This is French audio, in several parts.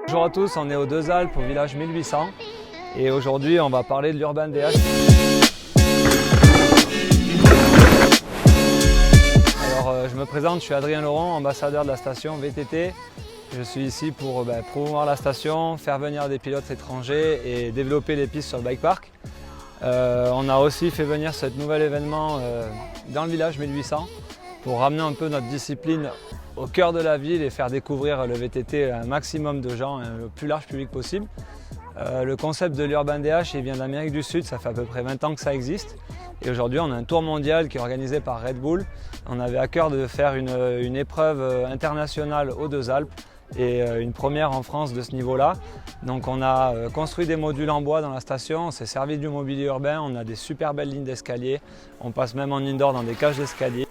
Bonjour à tous, on est aux Deux Alpes, au village 1800 et aujourd'hui on va parler de l'Urban DH. Alors je me présente, je suis Adrien Laurent, ambassadeur de la station VTT. Je suis ici pour promouvoir la station, faire venir des pilotes étrangers et développer les pistes sur le bike park. On a aussi fait venir ce nouvel événement dans le village 1800 pour ramener un peu notre discipline au cœur de la ville et faire découvrir le VTT à un maximum de gens, le plus large public possible. Le concept de l'Urban DH il vient d'Amérique du Sud, ça fait à peu près 20 ans que ça existe. Et aujourd'hui on a un tour mondial qui est organisé par Red Bull. On avait à cœur de faire une épreuve internationale aux Deux Alpes et une première en France de ce niveau-là. Donc on a construit des modules en bois dans la station, on s'est servi du mobilier urbain, on a des super belles lignes d'escalier, on passe même en indoor dans des cages d'escalier.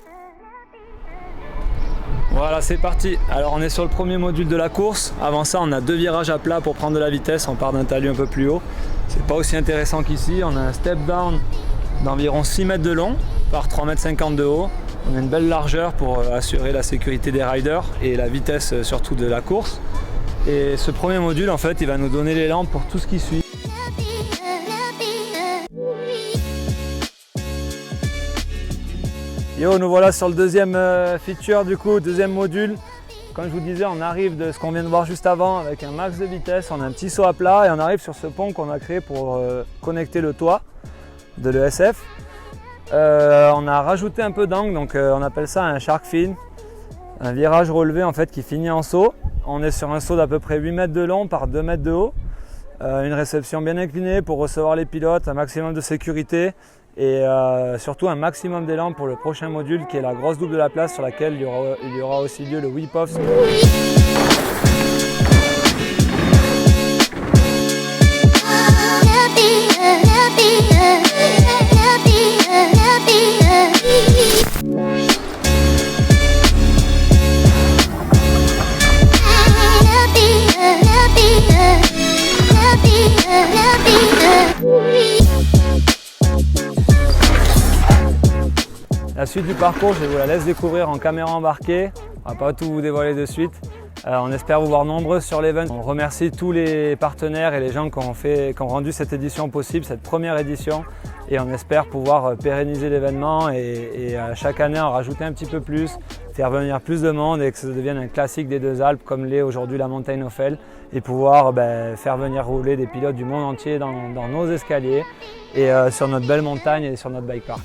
Voilà, c'est parti. Alors on est sur le premier module de la course. Avant ça, on a 2 virages à plat pour prendre de la vitesse. On part d'un talus un peu plus haut. C'est pas aussi intéressant qu'ici. On a un step down d'environ 6 mètres de long par 3,50 m de haut. On a une belle largeur pour assurer la sécurité des riders et la vitesse surtout de la course. Et ce premier module, en fait, il va nous donner l'élan pour tout ce qui suit. Yo, nous voilà sur le deuxième feature du coup, deuxième module. Comme je vous disais, on arrive de ce qu'on vient de voir juste avant avec un max de vitesse, on a un petit saut à plat et on arrive sur ce pont qu'on a créé pour connecter le toit de l'ESF. On a rajouté un peu d'angle, donc on appelle ça un shark fin, un virage relevé en fait qui finit en saut. On est sur un saut d'à peu près 8 mètres de long par 2 mètres de haut. Une réception bien inclinée pour recevoir les pilotes, un maximum de sécurité et surtout un maximum d'élan pour le prochain module qui est la grosse double de la place sur laquelle il y aura aussi lieu le whip-off. La suite du parcours, je vous la laisse découvrir en caméra embarquée. On ne va pas tout vous dévoiler de suite. On espère vous voir nombreux sur l'event. On remercie tous les partenaires et les gens qui ont rendu cette édition possible, cette première édition. Et on espère pouvoir pérenniser l'événement et chaque année en rajouter un petit peu plus, faire venir plus de monde et que ça devienne un classique des Deux Alpes comme l'est aujourd'hui la montagne Ophel et pouvoir faire venir rouler des pilotes du monde entier dans nos escaliers et sur notre belle montagne et sur notre bike park.